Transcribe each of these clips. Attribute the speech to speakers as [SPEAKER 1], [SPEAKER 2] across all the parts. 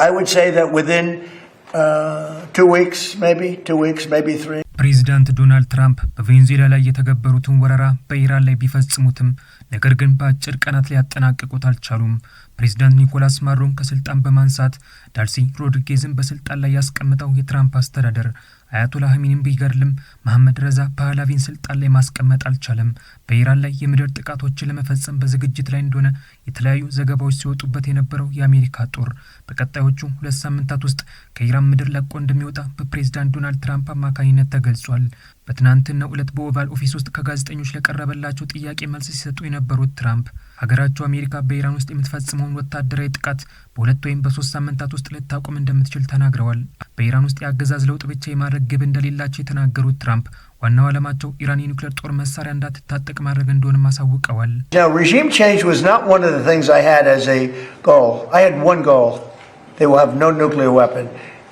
[SPEAKER 1] I would say that within 2 weeks, maybe 3.
[SPEAKER 2] ፕሬዚዳንት ዶናልድ ትራምፕ በቬንዙዌላ ላይ የተገበሩትን ወረራ በኢራን ላይ ቢፈጽሙትም ነገር ግን በአጭር ቀናት ላይ ያጠናቅቁት አልቻሉም። ፕሬዚዳንት ኒኮላስ ማዱሮን ከስልጣን በማንሳት ዳልሲ ሮድሪጌዝን በስልጣን ላይ ያስቀምጠው የትራምፕ አስተዳደር አያቶላ ሀሚኒን ቢገድልም መሐመድ ረዛ ፓህላቪን ስልጣን ላይ ማስቀመጥ አልቻለም። በኢራን ላይ የምድር ጥቃቶችን ለመፈጸም በዝግጅት ላይ እንደሆነ የተለያዩ ዘገባዎች ሲወጡበት የነበረው የአሜሪካ ጦር በቀጣዮቹ 2 ሳምንታት ውስጥ ከኢራን ምድር ለቆ እንደሚወጣ በፕሬዚዳንት ዶናልድ ትራምፕ አማካኝነት ተገልጿል። በትናንትናው ዕለት በኦቫል ኦፊስ ውስጥ ከጋዜጠኞች ለቀረበላቸው ጥያቄ መልስ ሲሰጡ የነበሩት ትራምፕ ሀገራቸው አሜሪካ በኢራን ውስጥ የምትፈጽመውን ወታደራዊ ጥቃት በ2 ወይም በ3 ሳምንታት ውስጥ ልታቆም እንደምትችል ተናግረዋል። በኢራን ውስጥ የአገዛዝ ለውጥ ብቻ የማድረግ ግብ እንደሌላቸው የተናገሩት ትራምፕ ዋናው ዓላማቸው ኢራን የኒውክሌር ጦር መሳሪያ እንዳትታጠቅ ማድረግ እንደሆነም አሳውቀዋል።
[SPEAKER 1] Regime change was not one of the things I had as a goal. I had one goal. They will have no nuclear weapon.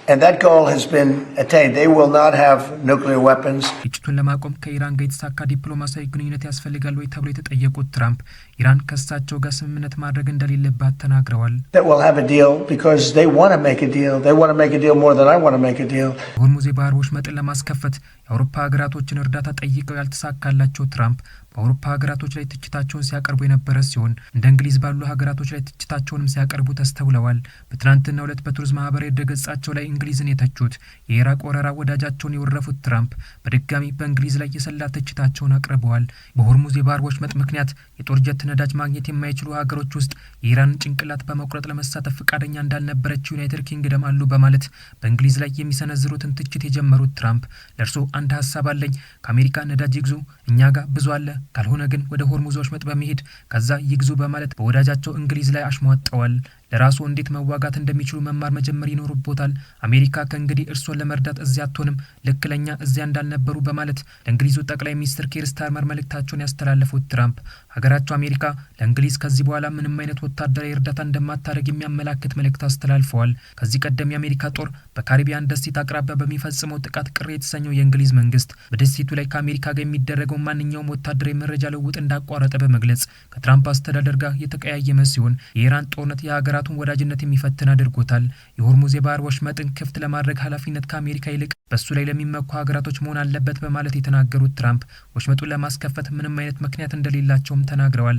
[SPEAKER 1] And that goal has been attained. They will not have nuclear weapons.
[SPEAKER 2] ግጭቱን ለማቆም ከኢራን ጋር የተሳካ ዲፕሎማሲያዊ ግንኙነት ያስፈልጋል ወይ ተብሎ የተጠየቁት ትራምፕ ኢራን ከእሳቸው ጋር ስምምነት ማድረግ እንደሌለባት ተናግረዋል።
[SPEAKER 1] That will have a deal because they want to make a deal. They want to make a deal more than I want to make a deal.
[SPEAKER 2] ሆርሙዝ የባህር ወሽመጥን ለማስከፈት የአውሮፓ ሀገራቶችን እርዳታ ጠይቀው ያልተሳካላቸው ትራምፕ በአውሮፓ ሀገራቶች ላይ ትችታቸውን ሲያቀርቡ የነበረ ሲሆን እንደ እንግሊዝ ባሉ ሀገራቶች ላይ ትችታቸውንም ሲያቀርቡ ተስተውለዋል። በትናንትናው ዕለት በቱሪዝም ማህበራዊ ድረገጻቸው ላይ እንግሊዝን የተቹት የኢራቅ ወረራ ወዳጃቸውን የወረፉት ትራምፕ በድጋሚ በእንግሊዝ ላይ የሰላ ትችታቸውን አቅርበዋል። በሆርሙዝ የባህር ወሽመጥ ምክንያት የጦር ጀት ነዳጅ ማግኘት የማይችሉ ሀገሮች ውስጥ የኢራንን ጭንቅላት በመቁረጥ ለመሳተፍ ፈቃደኛ እንዳልነበረችው ዩናይትድ ኪንግደም አሉ በማለት በእንግሊዝ ላይ የሚሰነዝሩትን ትችት የጀመሩት ትራምፕ ለእርሱ አንድ ሀሳብ አለኝ፣ ከአሜሪካ ነዳጅ ይግዙ፣ እኛ ጋር ብዙ አለ፣ ካልሆነ ግን ወደ ሆርሙዝ ወሽመጥ በመሄድ ከዛ ይግዙ በማለት በወዳጃቸው እንግሊዝ ላይ አሽሟጠዋል። ለራሱ እንዴት መዋጋት እንደሚችሉ መማር መጀመር ይኖርቦታል። አሜሪካ ከእንግዲህ እርሶን ለመርዳት እዚያ አትሆንም፣ ልክ ለኛ እዚያ እንዳልነበሩ በማለት ለእንግሊዙ ጠቅላይ ሚኒስትር ኬር ስታርመር መልእክታቸውን ያስተላለፉት ትራምፕ ሀገራቸው አሜሪካ ለእንግሊዝ ከዚህ በኋላ ምንም አይነት ወታደራዊ እርዳታ እንደማታደርግ የሚያመላክት መልእክት አስተላልፈዋል። ከዚህ ቀደም የአሜሪካ ጦር በካሪቢያን ደሴት አቅራቢያ በሚፈጽመው ጥቃት ቅር የተሰኘው የእንግሊዝ መንግስት በደሴቱ ላይ ከአሜሪካ ጋር የሚደረገው ማንኛውም ወታደራዊ መረጃ ልውውጥ እንዳቋረጠ በመግለጽ ከትራምፕ አስተዳደር ጋር የተቀያየመ ሲሆን የኢራን ጦርነት የሀገራቱን ወዳጅነት የሚፈትን አድርጎታል። የሆርሙዝ የባህር ወሽመጥን ክፍት ለማድረግ ኃላፊነት ከአሜሪካ ይልቅ በሱ ላይ ለሚመኩ ሀገራቶች መሆን አለበት በማለት የተናገሩት ትራምፕ ወሽመጡን ለማስከፈት ምንም አይነት ምክንያት እንደሌላቸውም ተናግረዋል።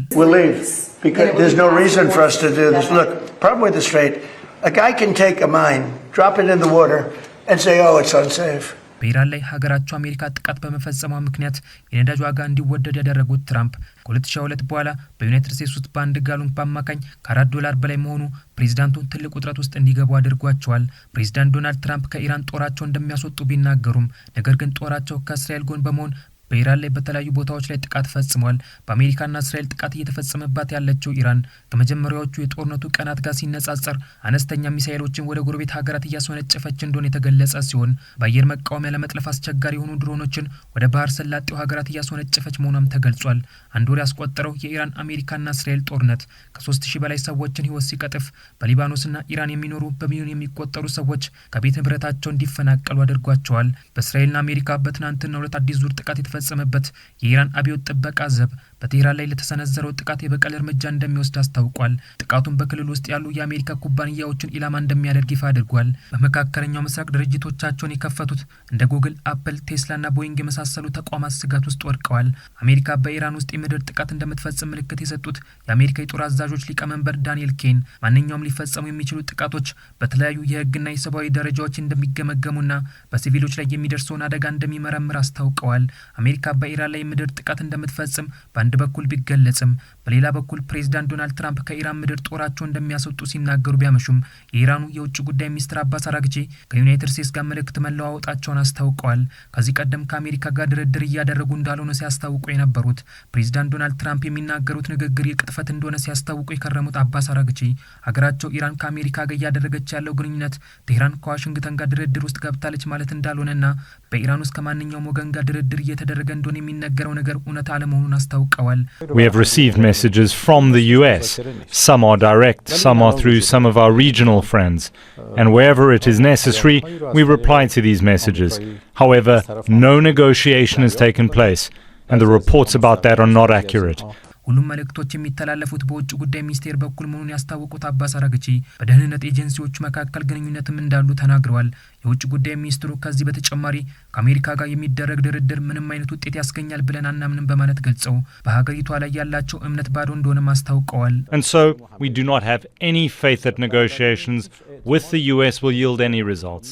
[SPEAKER 2] በኢራን ላይ ሀገራቸው አሜሪካ ጥቃት በመፈጸሟ ምክንያት የነዳጅ ዋጋ እንዲወደድ ያደረጉት ትራምፕ ከ2002 በኋላ በዩናይትድ ስቴትስ ውስጥ በአንድ ጋሎን በአማካኝ $4 በላይ መሆኑ ፕሬዚዳንቱን ትልቅ ውጥረት ውስጥ እንዲገቡ አድርጓቸዋል። ፕሬዚዳንት ዶናልድ ትራምፕ ከኢራን ጦራቸው እንደሚያስወጡ ቢናገሩም ነገር ግን ጦራቸው ከእስራኤል ጎን በመሆን በኢራን ላይ በተለያዩ ቦታዎች ላይ ጥቃት ፈጽሟል። በአሜሪካና እስራኤል ጥቃት እየተፈጸመባት ያለችው ኢራን ከመጀመሪያዎቹ የጦርነቱ ቀናት ጋር ሲነጻጸር አነስተኛ ሚሳኤሎችን ወደ ጎረቤት ሀገራት እያስወነጨፈች እንደሆነ የተገለጸ ሲሆን በአየር መቃወሚያ ለመጥለፍ አስቸጋሪ የሆኑ ድሮኖችን ወደ ባህር ሰላጤው ሀገራት እያስወነጨፈች መሆኗም ተገልጿል። አንድ ወር ያስቆጠረው የኢራን አሜሪካና እስራኤል ጦርነት ከ3000 በላይ ሰዎችን ህይወት ሲቀጥፍ በሊባኖስና ኢራን የሚኖሩ በሚሊዮን የሚቆጠሩ ሰዎች ከቤት ንብረታቸው እንዲፈናቀሉ አድርጓቸዋል። በእስራኤልና አሜሪካ በትናንትናው ዕለት አዲስ ዙር ጥቃት የተፈጸመበት የኢራን አብዮት ጥበቃ ዘብ በቴህራን ላይ ለተሰነዘረው ጥቃት የበቀል እርምጃ እንደሚወስድ አስታውቋል። ጥቃቱን በክልል ውስጥ ያሉ የአሜሪካ ኩባንያዎችን ኢላማ እንደሚያደርግ ይፋ አድርጓል። በመካከለኛው ምስራቅ ድርጅቶቻቸውን የከፈቱት እንደ ጉግል፣ አፕል፣ ቴስላና ቦይንግ የመሳሰሉ ተቋማት ስጋት ውስጥ ወድቀዋል። አሜሪካ በኢራን ውስጥ የምድር ጥቃት እንደምትፈጽም ምልክት የሰጡት የአሜሪካ የጦር አዛዦች ሊቀመንበር ዳንኤል ኬን ማንኛውም ሊፈጸሙ የሚችሉ ጥቃቶች በተለያዩ የህግና የሰብአዊ ደረጃዎች እንደሚገመገሙና በሲቪሎች ላይ የሚደርሰውን አደጋ እንደሚመረምር አስታውቀዋል። አሜሪካ በኢራን ላይ የምድር ጥቃት እንደምትፈጽም በአንድ በኩል ቢገለጽም በሌላ በኩል ፕሬዚዳንት ዶናልድ ትራምፕ ከኢራን ምድር ጦራቸው እንደሚያስወጡ ሲናገሩ ቢያመሹም የኢራኑ የውጭ ጉዳይ ሚኒስትር አባስ አራግቺ ከዩናይትድ ስቴትስ ጋር መልእክት መለዋወጣቸውን አስታውቀዋል። ከዚህ ቀደም ከአሜሪካ ጋር ድርድር እያደረጉ እንዳልሆነ ሲያስታውቁ የነበሩት ፕሬዚዳንት ዶናልድ ትራምፕ የሚናገሩት ንግግር የቅጥፈት እንደሆነ ሲያስታውቁ የከረሙት አባስ አራግቺ ሀገራቸው ኢራን ከአሜሪካ ጋር እያደረገች ያለው ግንኙነት ቴህራን ከዋሽንግተን ጋር ድርድር ውስጥ ገብታለች ማለት እንዳልሆነና በኢራን ውስጥ ከማንኛውም ወገን ጋር ድርድር እየተደረገ እንደሆነ የሚነገረው ነገር እውነት አለመሆኑን አስታውቀዋል።
[SPEAKER 3] We have received messages from the US. Some are direct, some are through some of our regional friends. And wherever it is necessary, we reply to these messages. However, no negotiation has taken place, and the reports about that are not accurate.
[SPEAKER 2] ሁሉም መልእክቶች የሚተላለፉት በውጭ ጉዳይ ሚኒስቴር በኩል መሆኑን ያስታወቁት አባስ አራግቺ በደህንነት ኤጀንሲዎቹ መካከል ግንኙነትም እንዳሉ ተናግረዋል። የውጭ ጉዳይ ሚኒስትሩ ከዚህ በተጨማሪ ከአሜሪካ ጋር የሚደረግ ድርድር ምንም አይነት ውጤት ያስገኛል ብለን አናምንም በማለት ገልጸው በሀገሪቷ ላይ ያላቸው እምነት ባዶ እንደሆነ ማስታውቀዋል።
[SPEAKER 3] And so we do not have any faith that negotiations with the US will yield any results.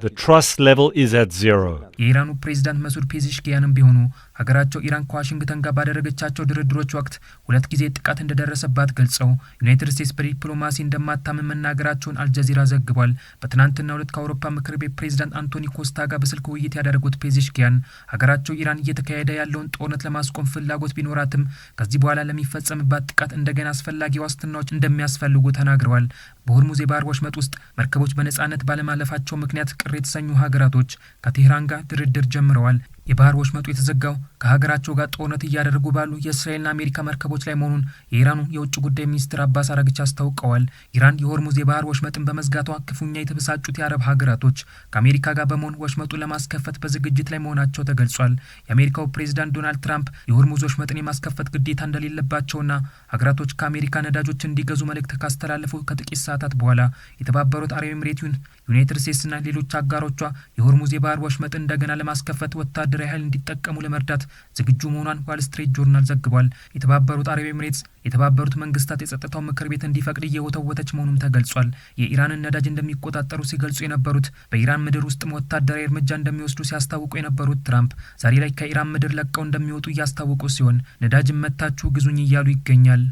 [SPEAKER 3] The trust level is at zero.
[SPEAKER 2] የኢራኑ ፕሬዝዳንት መሱድ ፔዜሽኪያንም ቢሆኑ ሀገራቸው ኢራን ከዋሽንግተን ጋር ባደረገቻቸው ድርድሮች ወቅት 2 ጊዜ ጥቃት እንደደረሰባት ገልጸው ዩናይትድ ስቴትስ በዲፕሎማሲ እንደማታምን መናገራቸውን አልጀዚራ ዘግቧል። በትናንትናው ዕለት ከአውሮፓ ምክር ቤት ፕሬዝዳንት አንቶኒ ኮስታ ጋር በስልክ ውይይት ያደረጉት ፔዜሽኪያን ሀገራቸው ኢራን እየተካሄደ ያለውን ጦርነት ለማስቆም ፍላጎት ቢኖራትም ከዚህ በኋላ ለሚፈጸምባት ጥቃት እንደገና አስፈላጊ ዋስትናዎች እንደሚያስፈልጉ ተናግረዋል። በሆርሙዝ የባህር ወሽመጥ ውስጥ መርከቦች በነጻነት ባለማለፋቸው ምክንያት ቅር የተሰኙ ሀገራቶች ከቴህራን ጋር ድርድር ጀምረዋል። የባህር ወሽመጡ የተዘጋው ከሀገራቸው ጋር ጦርነት እያደረጉ ባሉ የእስራኤልና አሜሪካ መርከቦች ላይ መሆኑን የኢራኑ የውጭ ጉዳይ ሚኒስትር አባስ አራግቺ አስታውቀዋል። ኢራን የሆርሙዝ የባህር ወሽመጥን በመዝጋቷ ክፉኛ የተበሳጩት የአረብ ሀገራቶች ከአሜሪካ ጋር በመሆን ወሽመጡን ለማስከፈት በዝግጅት ላይ መሆናቸው ተገልጿል። የአሜሪካው ፕሬዝዳንት ዶናልድ ትራምፕ የሆርሙዝ ወሽመጥን የማስከፈት ግዴታ እንደሌለባቸውና ሀገራቶች ከአሜሪካ ነዳጆች እንዲገዙ መልእክት ካስተላለፉ ከጥቂት ሰዓታት በኋላ የተባበሩት አረብ ኤምሬቱን ዩናይትድ ስቴትስና ሌሎች አጋሮቿ የሆርሙዝ የባህር ወሽመጥ እንደገና ለማስከፈት ወታደራዊ ኃይል እንዲጠቀሙ ለመርዳት ዝግጁ መሆኗን ዋል ስትሪት ጆርናል ዘግቧል። የተባበሩት አረብ ኤምሬትስ የተባበሩት መንግስታት የጸጥታው ምክር ቤት እንዲፈቅድ እየወተወተች መሆኑም ተገልጿል። የኢራንን ነዳጅ እንደሚቆጣጠሩ ሲገልጹ የነበሩት በኢራን ምድር ውስጥም ወታደራዊ እርምጃ እንደሚወስዱ ሲያስታውቁ የነበሩት ትራምፕ ዛሬ ላይ ከኢራን ምድር ለቀው እንደሚወጡ እያስታወቁ ሲሆን ነዳጅን መታችሁ ግዙኝ እያሉ ይገኛል።